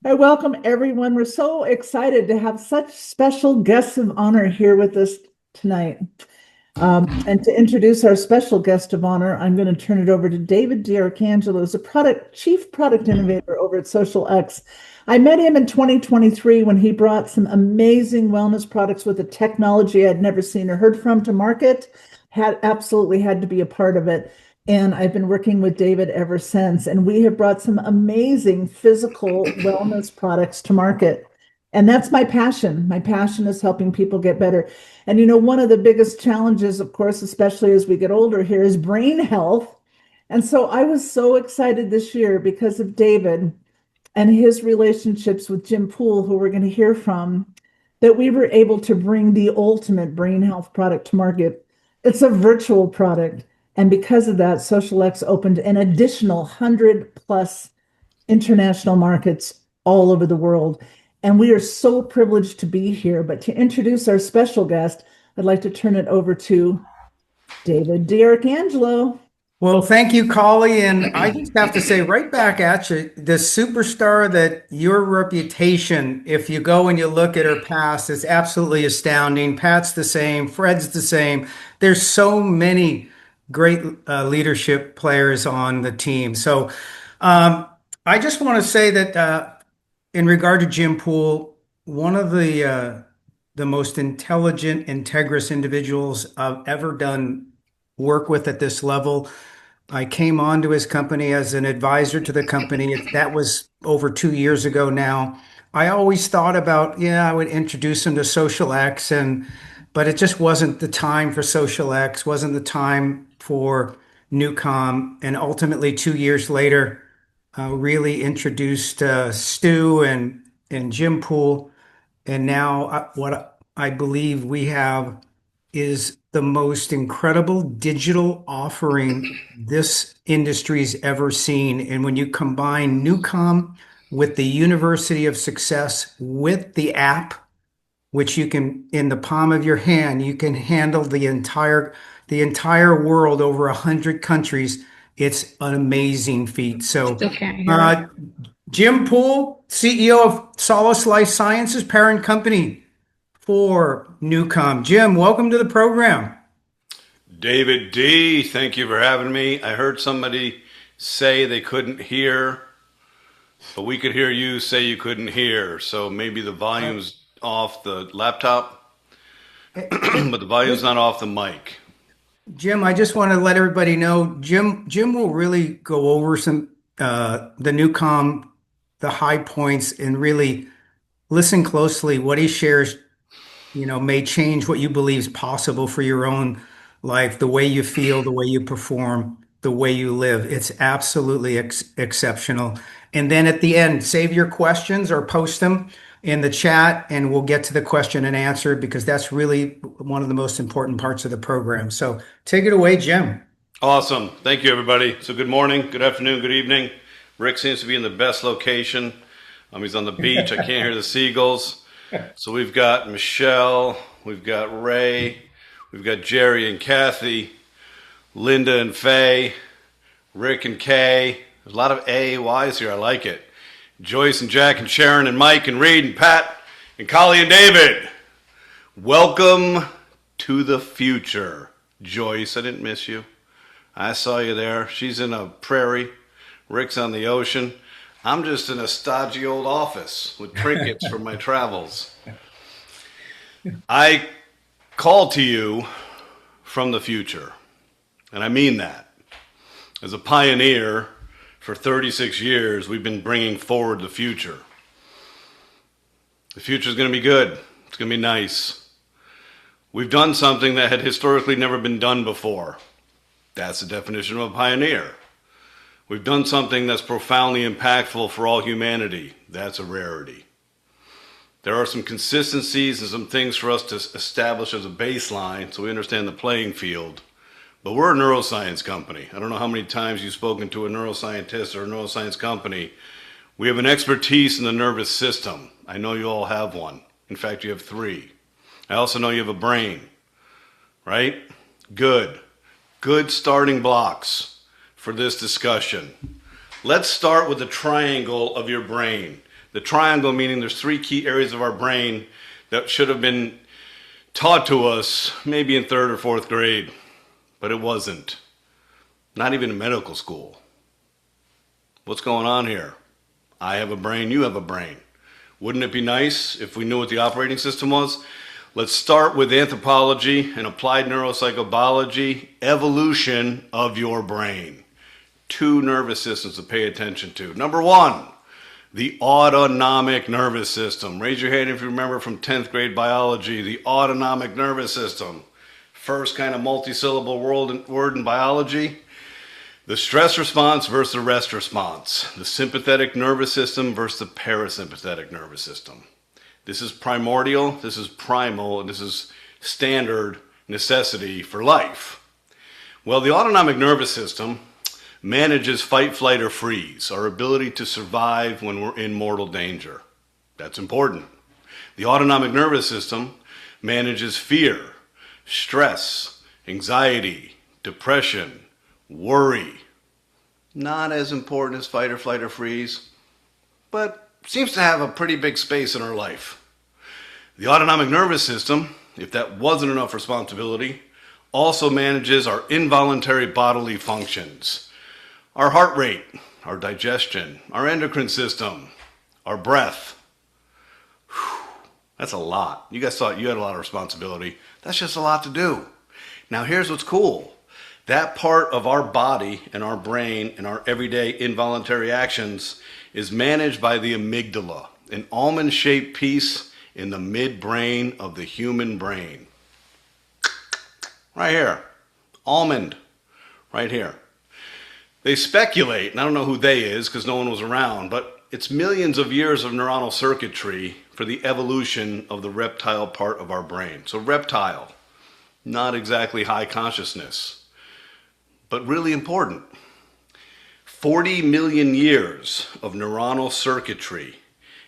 I welcome everyone. We're so excited to have such special guests of honor here with us tonight. And to introduce our special guest of honor, I'm going to turn it over to David D'Arcangelo, who's a chief product innovator over at Social X. I met him in 2023 when he brought some amazing wellness products with a technology I'd never seen or heard from to market. Had absolutely had to be a part of it. And I've been working with David ever since. And we have brought some amazing physical wellness products to market. And that's my passion. My passion is helping people get better. And one of the biggest challenges, of course, especially as we get older here, is brain health. And so I was so excited this year because of David and his relationships with Jim Poole, who we're going to hear from, that we were able to bring the ultimate brain health product to market. It's a virtual product. And because of that, Social X opened an additional 100 plus international markets all over the world. And we are so privileged to be here. But to introduce our special guest, I'd like to turn it over to David D'Arcangelo. Well, thank you, Collie. And I just have to say right back at you, the superstar that your reputation, if you go and you look at her past, is absolutely astounding. Pat's the same, Fred's the same. There's so many great leadership players on the team. So I just want to say that in regard to Jim Poole, one of the most intelligent, integrous individuals I've ever done work with at this level. I came onto his company as an advisor to the company. That was over 2 years ago now. I always thought about, yeah, I would introduce him to Social X, but it just wasn't the time for Social X, wasn't the time for NuCalm. And ultimately, 2 years later, really introduced Stu and Jim Poole. And now what I believe we have is the most incredible digital offering this industry's ever seen. And when you combine NuCalm with the University of Success with the app, which you can, in the palm of your hand, you can handle the entire world, over 100 countries. It's an amazing feat. So, Still can't hear it. uh, Jim Poole, CEO of Solace Life Sciences, parent company for NuCalm. Jim, welcome to the program. David D., thank you for having me. I heard somebody say they couldn't hear, but we could hear you say you couldn't hear. So maybe the volume's off the laptop, but the volume's not off the mic. Jim, I just want to let everybody know, Jim will really go over the NuCalm, the high points, and really listen closely. What he shares, may change what you believe is possible for your own life, the way you feel, the way you perform, the way you live. It's absolutely exceptional. And then at the end, save your questions or post them in the chat, and we'll get to the question and answer, because that's really one of the most important parts of the program. So take it away, Jim. Awesome. Thank you, everybody. So good morning, good afternoon, good evening. Rick seems to be in the best location. He's on the beach. I can't hear the seagulls. So we've got Michelle, we've got Ray, we've got Jerry and Kathy, Linda and Faye, Rick and Kay. There's a lot of AYs here. I like it. Joyce and Jack and Sharon and Mike and Reed and Pat and Collie and David. Welcome to the future. Joyce, I didn't miss you. I saw you there. She's in a prairie. Rick's on the ocean. I'm just in a stodgy old office with trinkets from my travels. I call to you from the future, and I mean that. As a pioneer for 36 years, we've been bringing forward the future. The future is going to be good. It's going to be nice. We've done something that had historically never been done before. That's the definition of a pioneer. We've done something that's profoundly impactful for all humanity. That's a rarity. There are some consistencies and some things for us to establish as a baseline so we understand the playing field. But we're a neuroscience company. I don't know how many times you've spoken to a neuroscientist or a neuroscience company. We have an expertise in the nervous system. I know you all have one. In fact, you have three. I also know you have a brain, right? Good. Good starting blocks for this discussion. Let's start with the triangle of your brain. The triangle meaning there's three key areas of our brain that should have been taught to us maybe in third or fourth grade, but it wasn't. Not even in medical school. What's going on here? I have a brain, you have a brain. Wouldn't it be nice if we knew what the operating system was? Let's start with anthropology and applied neuropsychobiology, evolution of your brain. Two nervous systems to pay attention to. Number one, the autonomic nervous system. Raise your hand if you remember from 10th grade biology, the autonomic nervous system. First kind of multi-syllable word in biology. The stress response versus the rest response. The sympathetic nervous system versus the parasympathetic nervous system. This is primordial, this is primal, and this is standard necessity for life. Well, the autonomic nervous system manages fight, flight, or freeze, our ability to survive when we're in mortal danger. That's important. The autonomic nervous system manages fear, stress, anxiety, depression, worry. Not as important as fight or flight or freeze, but seems to have a pretty big space in our life. The autonomic nervous system, if that wasn't enough responsibility, also manages our involuntary bodily functions. Our heart rate, our digestion, our endocrine system, our breath. Whew, that's a lot. You guys thought you had a lot of responsibility. That's just a lot to do. Now here's what's cool. That part of our body and our brain and our everyday involuntary actions is managed by the amygdala, an almond-shaped piece in the midbrain of the human brain. Right here. Almond. Right here. They speculate, and I don't know who they is because no one was around, but it's millions of years of neuronal circuitry for the evolution of the reptile part of our brain. So reptile, not exactly high consciousness, but really important. 40 million years of neuronal circuitry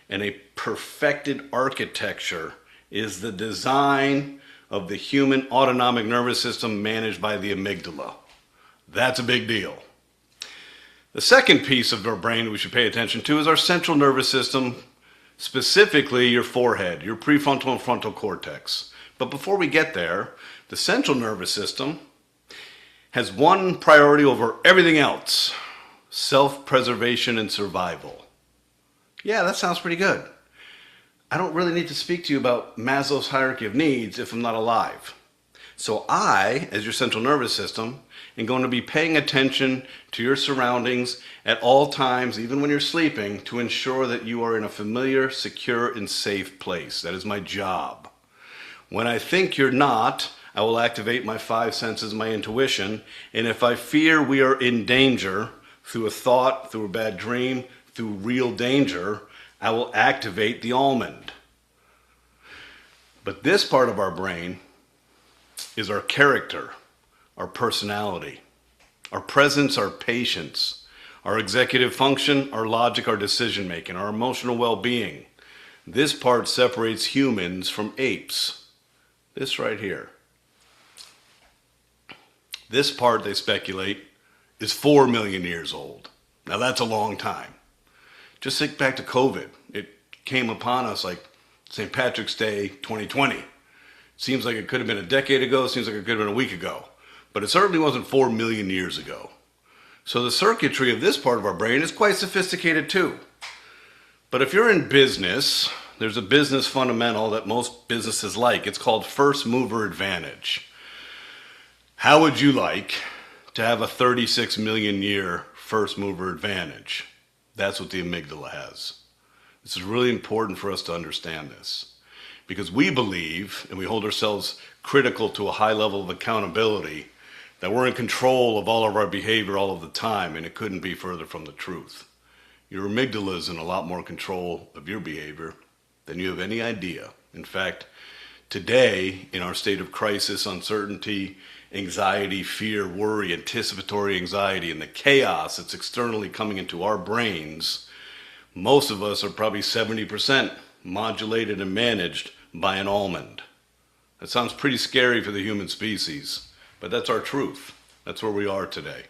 and a perfected architecture is the design of the human autonomic nervous system managed by the amygdala. That's a big deal. The second piece of our brain we should pay attention to is our central nervous system, specifically your forehead, your prefrontal and frontal cortex. But before we get there, the central nervous system has one priority over everything else: self-preservation and survival. Yeah, that sounds pretty good. I don't really need to speak to you about Maslow's hierarchy of needs if I'm not alive. So I, as your central nervous system, am going to be paying attention to your surroundings at all times, even when you're sleeping, to ensure that you are in a familiar, secure, and safe place. That is my job. When I think you're not, I will activate my five senses, my intuition, and if I fear we are in danger, through a thought, through a bad dream, through real danger, I will activate the almond. But this part of our brain is our character, our personality, our presence, our patience, our executive function, our logic, our decision making, our emotional well-being. This part separates humans from apes. This right here. This part, they speculate, is 4 million years old. Now that's a long time. Just think back to COVID. It came upon us like St. Patrick's Day 2020. Seems like it could have been a decade ago. Seems like it could have been a week ago. But it certainly wasn't 4 million years ago. So the circuitry of this part of our brain is quite sophisticated too. But if you're in business, there's a business fundamental that most businesses like. It's called first mover advantage. How would you like to have a 36 million year first mover advantage? That's what the amygdala has. This is really important for us to understand this, because we believe, and we hold ourselves critical to a high level of accountability, that we're in control of all of our behavior all of the time, and it couldn't be further from the truth. Your amygdala is in a lot more control of your behavior than you have any idea. In fact, today, in our state of crisis, uncertainty, anxiety, fear, worry, anticipatory anxiety, and the chaos that's externally coming into our brains, most of us are probably 70% modulated and managed by an almond. That sounds pretty scary for the human species, but that's our truth. That's where we are today.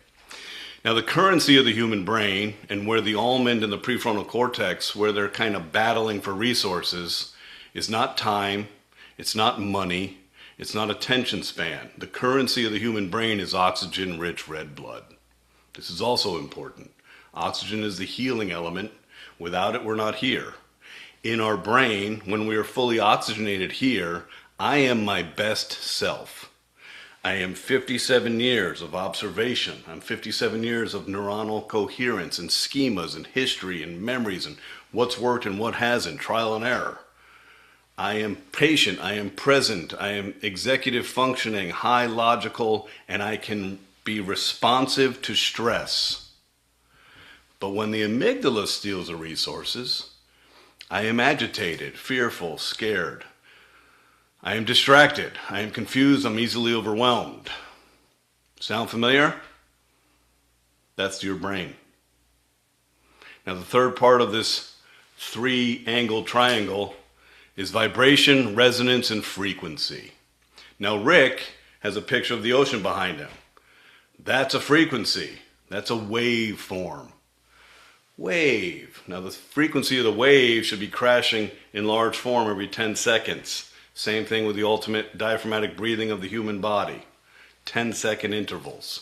Now, the currency of the human brain and where the almond and the prefrontal cortex, where they're kind of battling for resources, is not time, it's not money, it's not attention span. The currency of the human brain is oxygen-rich red blood. This is also important. Oxygen is the healing element. Without it, we're not here. In our brain, when we are fully oxygenated here, I am my best self. I am 57 years of observation. I'm 57 years of neuronal coherence and schemas and history and memories and what's worked and what hasn't, trial and error. I am patient, I am present, I am executive functioning, high logical, and I can be responsive to stress. But when the amygdala steals the resources, I am agitated, fearful, scared. I am distracted. I am confused. I'm easily overwhelmed. Sound familiar? That's your brain. Now, the third part of this three-angle triangle is vibration, resonance, and frequency. Now, Rick has a picture of the ocean behind him. That's a frequency. That's a wave form. Wave. Now, the frequency of the wave should be crashing in large form every 10 seconds. Same thing with the ultimate diaphragmatic breathing of the human body. 10-second intervals.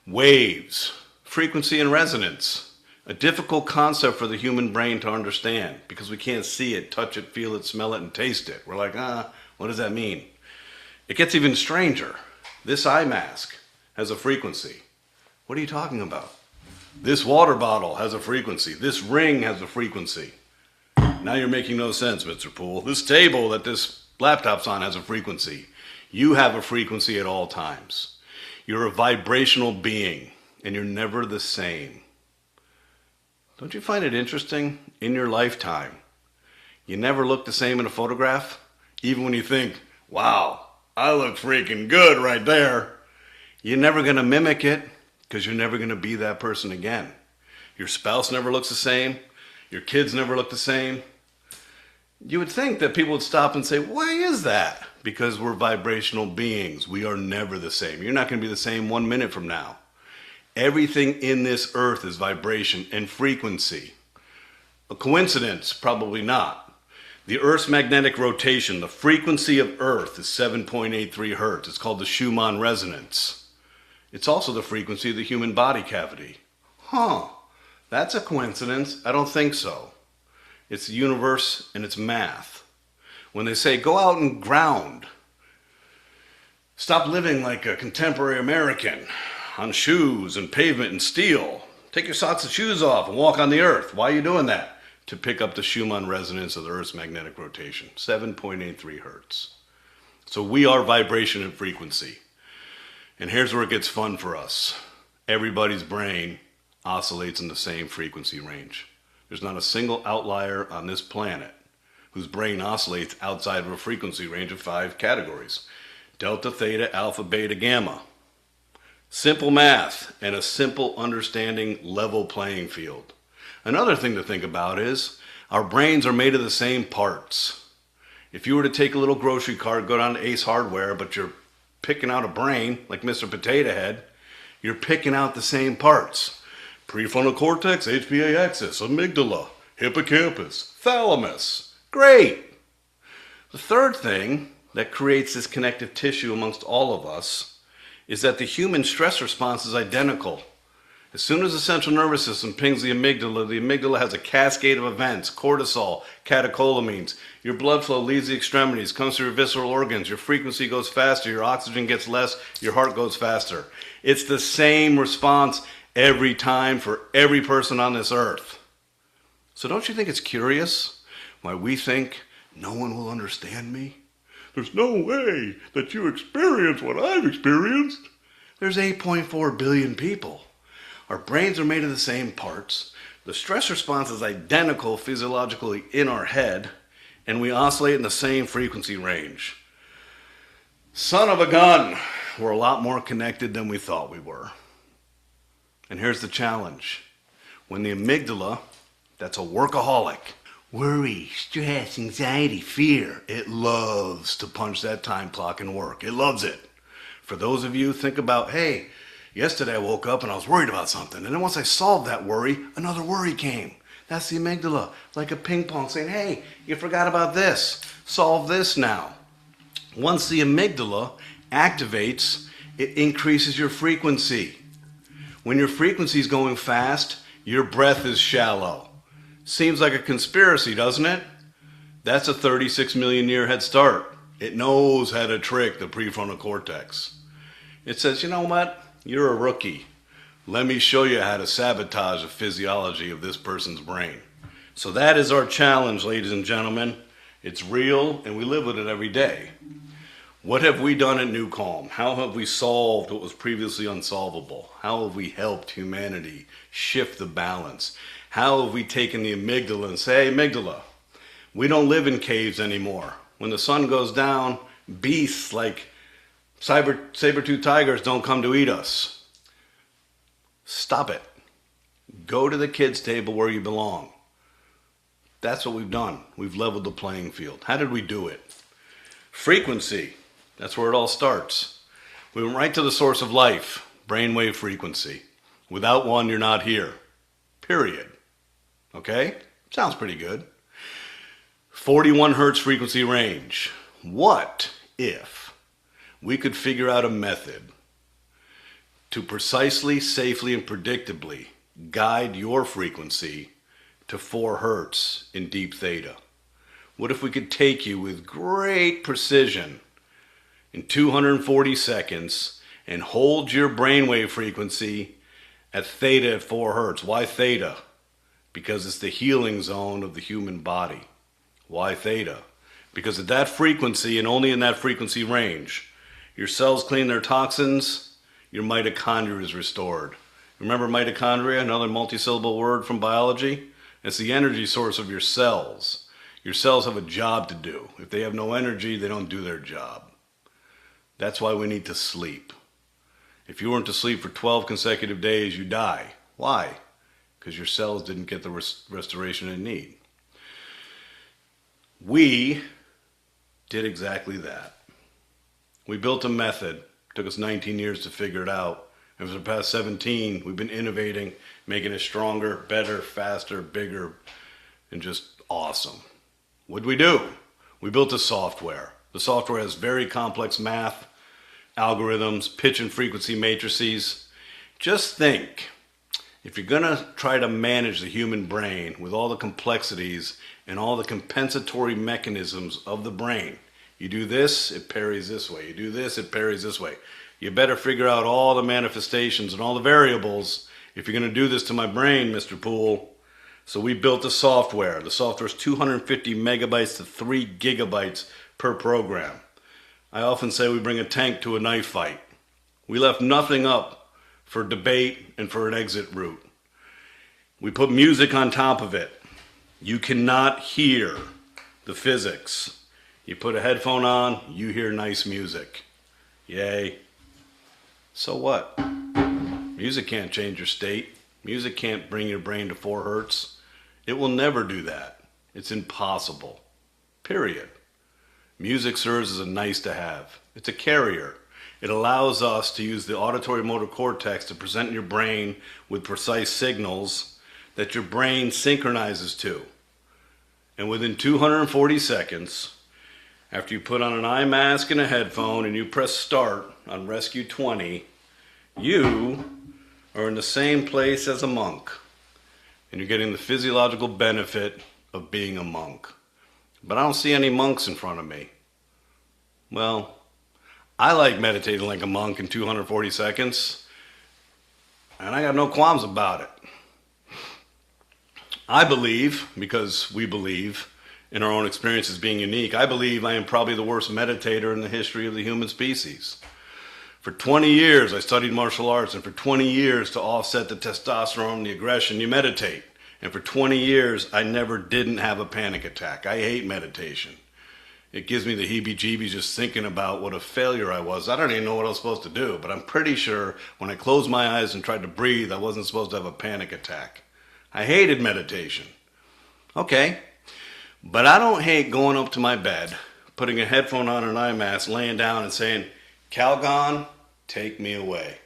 Waves. Frequency and resonance. A difficult concept for the human brain to understand because we can't see it, touch it, feel it, smell it, and taste it. We're like, what does that mean? It gets even stranger. This eye mask has a frequency. What are you talking about? This water bottle has a frequency. This ring has a frequency. Now you're making no sense, Mr. Poole. This table that this laptop's on has a frequency. You have a frequency at all times. You're a vibrational being, and you're never the same. Don't you find it interesting? In your lifetime, you never look the same in a photograph? Even when you think, wow, I look freaking good right there. You're never going to mimic it because you're never going to be that person again. Your spouse never looks the same. Your kids never look the same. You would think that people would stop and say, why is that? Because we're vibrational beings. We are never the same. You're not going to be the same 1 minute from now. Everything in this earth is vibration and frequency. A coincidence? Probably not. The Earth's magnetic rotation, the frequency of Earth is 7.83 hertz. It's called the Schumann resonance. It's also the frequency of the human body cavity. That's a coincidence? I don't think so. It's the universe and it's math. When they say, go out and ground, stop living like a contemporary American on shoes and pavement and steel. Take your socks and shoes off and walk on the earth. Why are you doing that? To pick up the Schumann resonance of the Earth's magnetic rotation, 7.83 hertz. So we are vibration and frequency. And here's where it gets fun for us. Everybody's brain oscillates in the same frequency range. There's not a single outlier on this planet whose brain oscillates outside of a frequency range of 5 categories. Delta, theta, alpha, beta, gamma. Simple math and a simple understanding level playing field. Another thing to think about is our brains are made of the same parts. If you were to take a little grocery cart, go down to Ace Hardware, but you're picking out a brain like Mr. Potato Head, you're picking out the same parts. Prefrontal cortex, HPA axis, amygdala, hippocampus, thalamus. Great! The third thing that creates this connective tissue amongst all of us is that the human stress response is identical. As soon as the central nervous system pings the amygdala has a cascade of events, cortisol, catecholamines. Your blood flow leaves the extremities, comes through your visceral organs, your frequency goes faster, your oxygen gets less, your heart goes faster. It's the same response every time for every person on this earth. So don't you think it's curious why we think no one will understand me? There's no way that you experience what I've experienced. There's 8.4 billion people. Our brains are made of the same parts. The stress response is identical physiologically in our head, and we oscillate in the same frequency range. Son of a gun, we're a lot more connected than we thought we were. And here's the challenge. When the amygdala, that's a workaholic, worry, stress, anxiety, fear, it loves to punch that time clock and work. It loves it. For those of you, think about, hey, Yesterday I woke up and I was worried about something. And then once I solved that worry, another worry came. That's the amygdala, like a ping pong saying, hey, you forgot about this. Solve this now. Once the amygdala activates, it increases your frequency. When your frequency is going fast, your breath is shallow. Seems like a conspiracy, doesn't it? That's a 36 million year head start. It knows how to trick the prefrontal cortex. It says, you know what? You're a rookie. Let me show you how to sabotage the physiology of this person's brain. So that is our challenge, ladies and gentlemen. It's real and we live with it every day. What have we done at NuCalm? How have we solved what was previously unsolvable? How have we helped humanity shift the balance? How have we taken the amygdala and say, hey, amygdala, we don't live in caves anymore. When the sun goes down, beasts like saber-toothed tigers don't come to eat us. Stop it. Go to the kids' table where you belong. That's what we've done. We've leveled the playing field. How did we do it? Frequency. That's where it all starts. We went right to the source of life, brainwave frequency. Without one, you're not here. Period. Okay? Sounds pretty good. 41 hertz frequency range. What if we could figure out a method to precisely, safely, and predictably guide your frequency to 4 hertz in deep theta? What if we could take you with great precision in 240 seconds and hold your brainwave frequency at theta at 4 hertz? Why theta? Because it's the healing zone of the human body. Why theta? Because at that frequency and only in that frequency range, your cells clean their toxins, your mitochondria is restored. Remember mitochondria, another multisyllable word from biology? It's the energy source of your cells. Your cells have a job to do. If they have no energy, they don't do their job. That's why we need to sleep. If you weren't to sleep for 12 consecutive days, you die. Why? Because your cells didn't get the restoration they need. We did exactly that. We built a method. It took us 19 years to figure it out. And for the past 17, we've been innovating, making it stronger, better, faster, bigger, and just awesome. What'd we do? We built a software. The software has very complex math, algorithms, pitch and frequency matrices. Just think, if you're going to try to manage the human brain with all the complexities and all the compensatory mechanisms of the brain, you do this, it parries this way. You do this, it parries this way. You better figure out all the manifestations and all the variables if you're going to do this to my brain, Mr. Poole. So we built a software. The software is 250 megabytes to 3 gigabytes per program. I often say we bring a tank to a knife fight. We left nothing up for debate and for an exit route. We put music on top of it. You cannot hear the physics. You put a headphone on, you hear nice music. Yay. So what? Music can't change your state. Music can't bring your brain to 4 hertz. It will never do that. It's impossible. Period. Music serves as a nice to have. It's a carrier. It allows us to use the auditory motor cortex to present your brain with precise signals that your brain synchronizes to. And within 240 seconds, after you put on an eye mask and a headphone and you press start on Rescue 20, you are in the same place as a monk. And you're getting the physiological benefit of being a monk. But I don't see any monks in front of me. Well, I like meditating like a monk in 240 seconds. And I got no qualms about it. I believe, because we believe in our own experiences being unique, I believe I am probably the worst meditator in the history of the human species. For 20 years, I studied martial arts, and for 20 years, to offset the testosterone, the aggression, you meditate. And for 20 years, I never didn't have a panic attack. I hate meditation. It gives me the heebie-jeebies just thinking about what a failure I was. I don't even know what I was supposed to do, but I'm pretty sure when I closed my eyes and tried to breathe, I wasn't supposed to have a panic attack. I hated meditation. Okay, but I don't hate going up to my bed, putting a headphone on, an eye mask, laying down and saying, Calgon, take me away.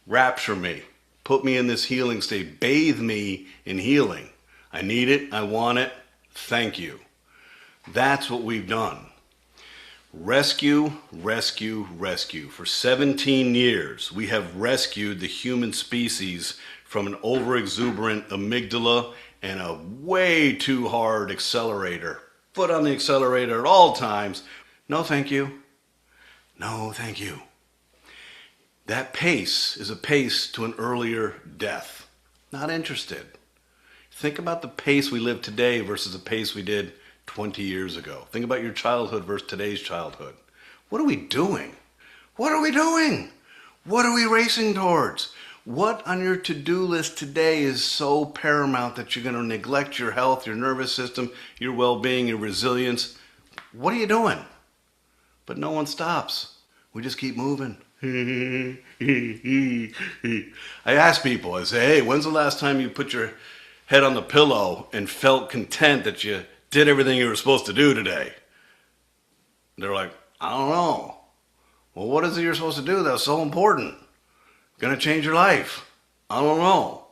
rapture me, put me in this healing state, bathe me in healing. I need it, I want it, thank you. That's what we've done. Rescue, rescue, rescue. For 17 years, we have rescued the human species from an overexuberant amygdala and a way too hard accelerator. Foot on the accelerator at all times. No, thank you. No, thank you. That pace is a pace to an earlier death. Not interested. Think about the pace we live today versus the pace we did 20 years ago. Think about your childhood versus today's childhood. What are we doing? What are we doing? What are we racing towards? What on your to-do list today is so paramount that you're going to neglect your health, your nervous system, your well-being, your resilience? What are you doing? But no one stops. We just keep moving. I ask people, I say, hey, when's the last time you put your head on the pillow and felt content that you did everything you were supposed to do today? They're like, I don't know. Well, what is it you're supposed to do that's so important? Gonna change your life? I don't know.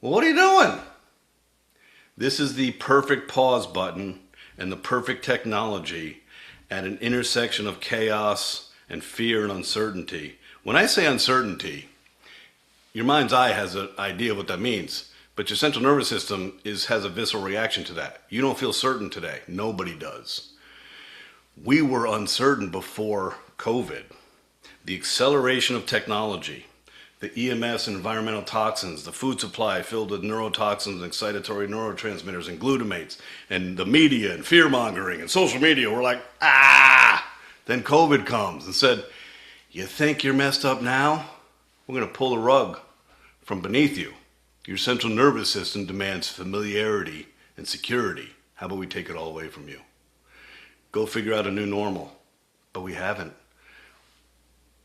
Well, what are you doing? This is the perfect pause button and the perfect technology at an intersection of chaos and fear and uncertainty. When I say uncertainty, your mind's eye has an idea of what that means, but your central nervous system has a visceral reaction to that. You don't feel certain today. Nobody does. We were uncertain before COVID. The acceleration of technology, the EMS and environmental toxins, the food supply filled with neurotoxins and excitatory neurotransmitters and glutamates, and the media and fear-mongering and social media, we're like, ah! Then COVID comes and said, you think you're messed up now? We're going to pull the rug from beneath you. Your central nervous system demands familiarity and security. How about we take it all away from you? Go figure out a new normal. But we haven't.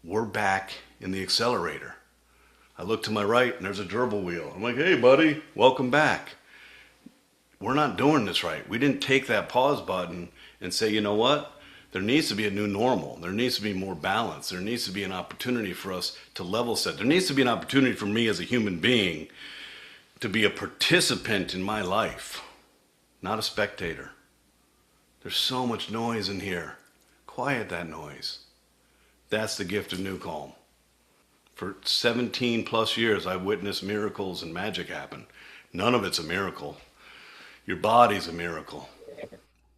We're back in the accelerator. I look to my right and there's a gerbil wheel. I'm like, hey buddy, welcome back. We're not doing this right. We didn't take that pause button and say, you know what? There needs to be a new normal. There needs to be more balance. There needs to be an opportunity for us to level set. There needs to be an opportunity for me as a human being to be a participant in my life, not a spectator. There's so much noise in here. Quiet that noise. That's the gift of NuCalm. For 17 plus years, I've witnessed miracles and magic happen. None of it's a miracle. Your body's a miracle.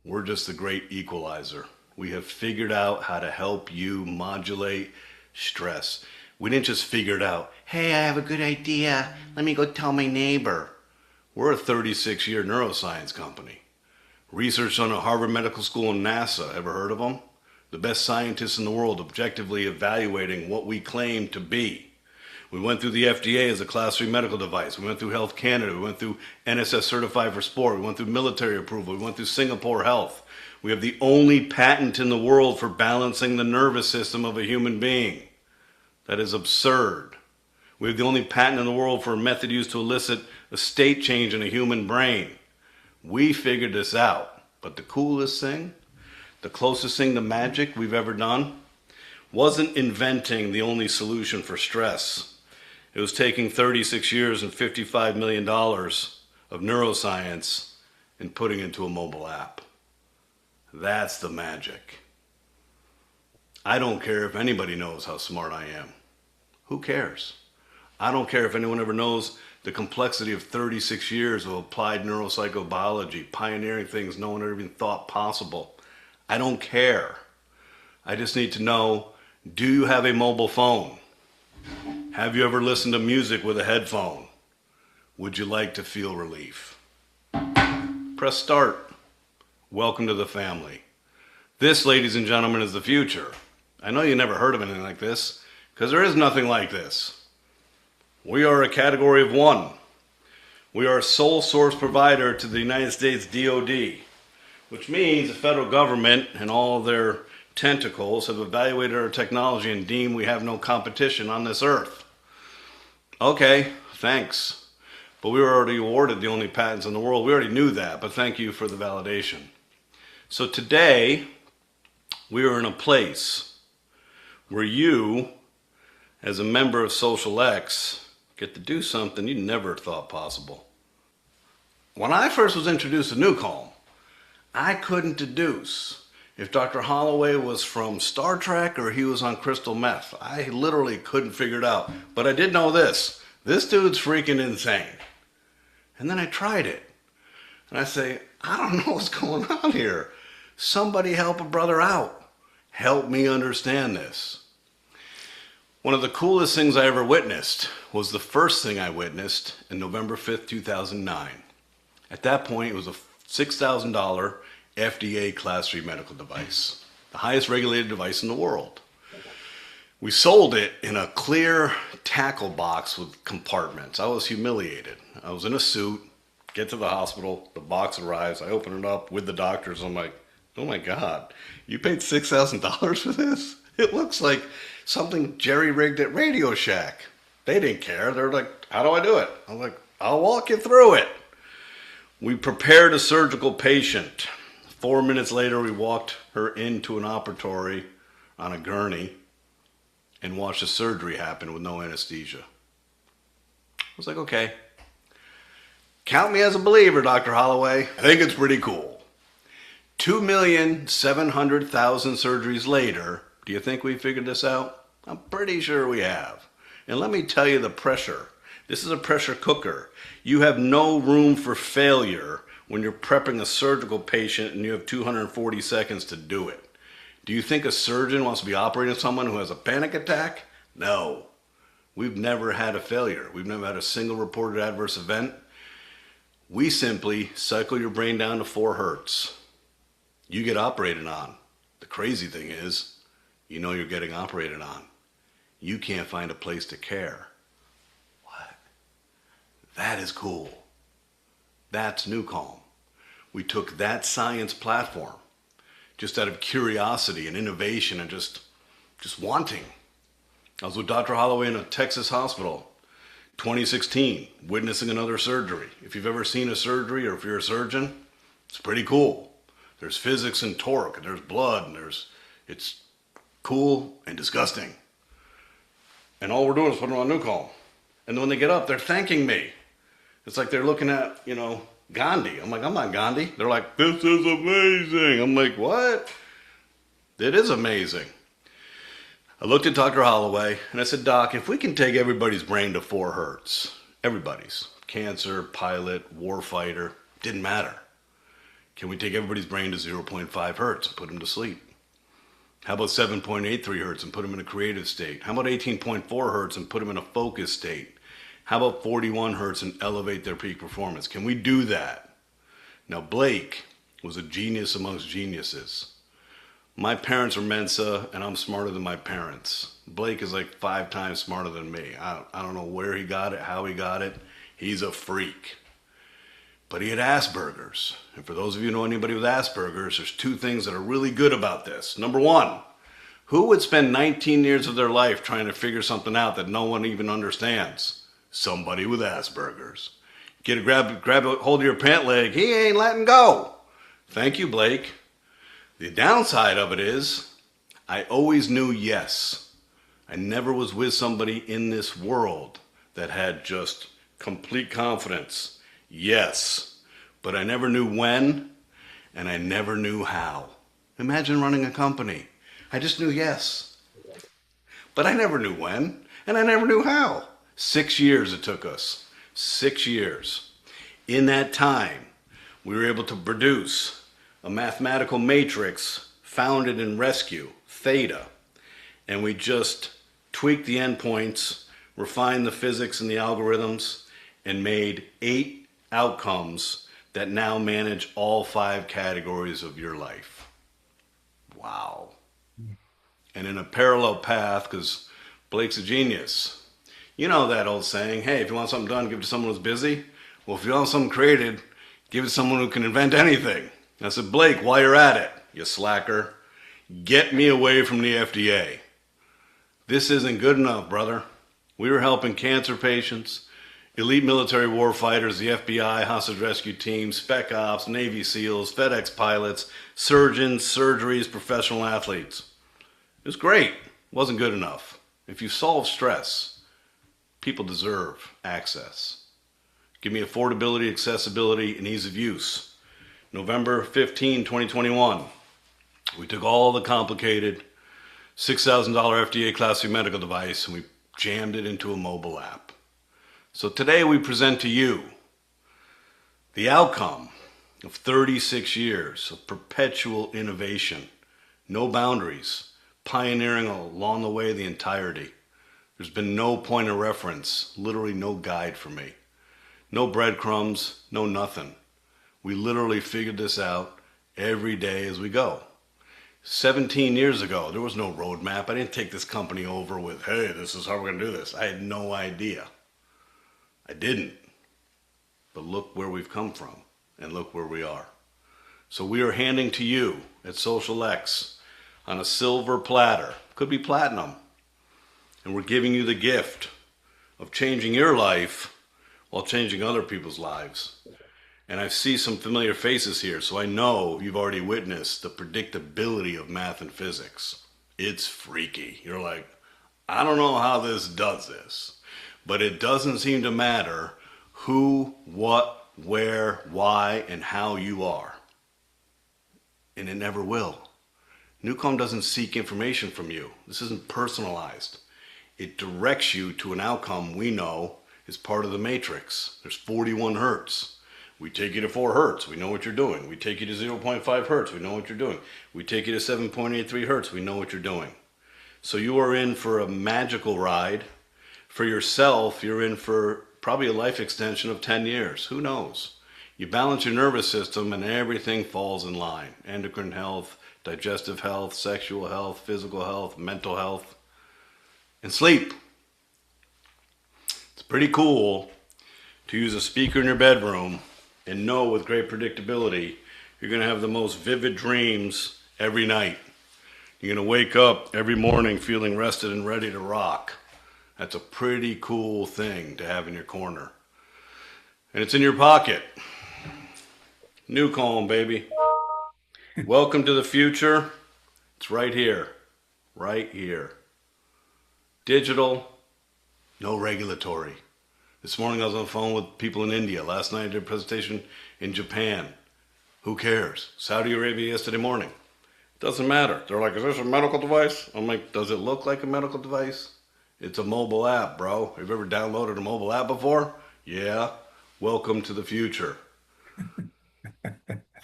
We're just the great equalizer. We have figured out how to help you modulate stress. We didn't just figure it out. Hey, I have a good idea. Let me go tell my neighbor. We're a 36-year neuroscience company. Research on at Harvard Medical School and NASA. Ever heard of them? The best scientists in the world objectively evaluating what we claim to be. We went through the FDA as a Class 3 medical device. We went through Health Canada. We went through NSS Certified for Sport. We went through military approval. We went through Singapore Health. We have the only patent in the world for balancing the nervous system of a human being. That is absurd. We have the only patent in the world for a method used to elicit a state change in a human brain. We figured this out. But the coolest thing, the closest thing to magic we've ever done, wasn't inventing the only solution for stress. It was taking 36 years and $55 million of neuroscience and putting it into a mobile app. That's the magic. I don't care if anybody knows how smart I am. Who cares? I don't care if anyone ever knows the complexity of 36 years of applied neuropsychobiology, pioneering things no one ever even thought possible. I don't care. I just need to know, do you have a mobile phone? Have you ever listened to music with a headphone? Would you like to feel relief? Press start. Welcome to the family. This, ladies and gentlemen, is the future. I know you never heard of anything like this, because there is nothing like this. We are a category of one. We are a sole source provider to the United States DoD, which means the federal government and all their tentacles have evaluated our technology and deemed we have no competition on this earth. Okay, thanks. But we were already awarded the only patents in the world. We already knew that, but thank you for the validation. So today, we are in a place where you as a member of Social X, get to do something you never thought possible. When I first was introduced to NuCalm, I couldn't deduce if Dr. Holloway was from Star Trek or he was on crystal meth. I literally couldn't figure it out. But I did know this. This dude's freaking insane. And then I tried it. And I say, I don't know what's going on here. Somebody help a brother out. Help me understand this. One of the coolest things I ever witnessed was the first thing I witnessed in November 5th, 2009. At that point, it was a $6,000 FDA Class 3 medical device, the highest regulated device in the world. We sold it in a clear tackle box with compartments. I was humiliated. I was in a suit, get to the hospital, the box arrives, I open it up with the doctors. I'm like, oh my God, you paid $6,000 for this? It looks like something jerry-rigged at Radio Shack. They didn't care. They're like, how do I do it? I'm like, I'll walk you through it. We prepared a surgical patient. 4 minutes later, we walked her into an operatory on a gurney and watched the surgery happen with no anesthesia. I was like, okay. Count me as a believer, Dr. Holloway. I think it's pretty cool. 2,700,000 surgeries later, do you think we figured this out? I'm pretty sure we have. And let me tell you the pressure. This is a pressure cooker. You have no room for failure when you're prepping a surgical patient and you have 240 seconds to do it. Do you think a surgeon wants to be operating on someone who has a panic attack? No. We've never had a failure. We've never had a single reported adverse event. We simply cycle your brain down to 4 hertz. You get operated on. The crazy thing is, you know you're getting operated on. You can't find a place to care. What? That is cool. That's NuCalm. We took that science platform just out of curiosity and innovation and just wanting. I was with Dr. Holloway in a Texas hospital, 2016, witnessing another surgery. If you've ever seen a surgery or if you're a surgeon, it's pretty cool. There's physics and torque, and there's blood, and it's cool and disgusting. And all we're doing is putting on NuCalm. And then when they get up, they're thanking me. It's like they're looking at, Gandhi. I'm like, I'm not Gandhi. They're like, this is amazing. I'm like, what? It is amazing. I looked at Dr. Holloway and I said, Doc, if we can take everybody's brain to 4 hertz, everybody's, cancer, pilot, warfighter, didn't matter. Can we take everybody's brain to 0.5 hertz and put them to sleep? How about 7.83 hertz and put them in a creative state? How about 18.4 hertz and put them in a focused state? How about 41 hertz and elevate their peak performance? Can we do that? Now, Blake was a genius amongst geniuses. My parents are Mensa, and I'm smarter than my parents. Blake is like 5 times smarter than me. I don't know where he got it, how he got it. He's a freak. But he had Asperger's. And for those of you who know anybody with Asperger's, there's 2 things that are really good about this. Number 1, who would spend 19 years of their life trying to figure something out that no one even understands? Somebody with Asperger's. Get a grab a hold of your pant leg. He ain't letting go. Thank you, Blake. The downside of it is, I always knew yes. I never was with somebody in this world that had just complete confidence. Yes. But I never knew when, and I never knew how. Imagine running a company. I just knew yes. But I never knew when, and I never knew how. 6 years it took us. 6 years. In that time, we were able to produce a mathematical matrix founded in rescue, theta. And we just tweaked the endpoints, refined the physics and the algorithms, and made 8 outcomes that now manage all 5 categories of your life. Wow. And in a parallel path, because Blake's a genius. You know that old saying, hey, if you want something done, give it to someone who's busy. Well, if you want something created, give it to someone who can invent anything. I said, Blake, while you're at it, you slacker, get me away from the FDA. This isn't good enough, brother. We were helping cancer patients, elite military warfighters, the FBI, hostage rescue teams, spec ops, Navy SEALs, FedEx pilots, surgeons, surgeries, professional athletes. It was great. Wasn't good enough. If you solve stress, people deserve access. Give me affordability, accessibility, and ease of use. November 15, 2021, we took all the complicated $6,000 FDA Class 3 medical device and we jammed it into a mobile app. So today we present to you the outcome of 36 years of perpetual innovation, no boundaries, pioneering along the way the entirety. There's been no point of reference, literally no guide for me. No breadcrumbs, no nothing. We literally figured this out every day as we go. 17 years ago, there was no roadmap. I didn't take this company over with, hey, this is how we're going to do this. I had no idea. I didn't. But look where we've come from and look where we are. So we are handing to you at Social X on a silver platter, could be platinum, and we're giving you the gift of changing your life while changing other people's lives. And I see some familiar faces here, so I know you've already witnessed the predictability of math and physics. It's freaky. You're like, I don't know how this does this, but it doesn't seem to matter who, what, where, why, and how you are. And it never will. NuCalm doesn't seek information from you. This isn't personalized. It directs you to an outcome we know is part of the matrix. There's 41 hertz. We take you to 4 hertz, we know what you're doing. We take you to 0.5 hertz, we know what you're doing. We take you to 7.83 hertz, we know what you're doing. So you are in for a magical ride. For yourself, you're in for probably a life extension of 10 years. Who knows? You balance your nervous system and everything falls in line. Endocrine health, digestive health, sexual health, physical health, mental health, and sleep. It's pretty cool to use a speaker in your bedroom and know with great predictability you're going to have the most vivid dreams every night. You're going to wake up every morning feeling rested and ready to rock. That's a pretty cool thing to have in your corner. And it's in your pocket. NuCalm, baby. Welcome to the future. It's right here. Right here. Digital, no regulatory. This morning I was on the phone with people in India. Last night I did a presentation in Japan. Who cares? Saudi Arabia yesterday morning. Doesn't matter. They're like, is this a medical device? I'm like, does it look like a medical device? It's a mobile app, bro. Have you ever downloaded a mobile app before? Yeah. Welcome to the future.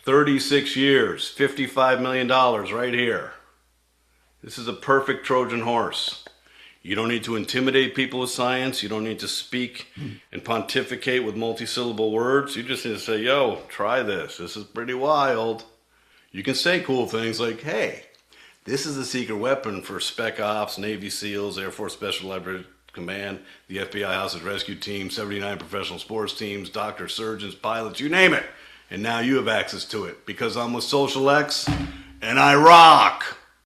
36 years, $55 million right here. This is a perfect Trojan horse. You don't need to intimidate people with science. You don't need to speak and pontificate with multi-syllable words. You just need to say, yo, try this. This is pretty wild. You can say cool things like, hey, this is a secret weapon for Spec Ops, Navy SEALs, Air Force Special Operations Command, the FBI Hostage Rescue Team, 79 professional sports teams, doctors, surgeons, pilots, you name it. And now you have access to it because I'm with Social X and I rock.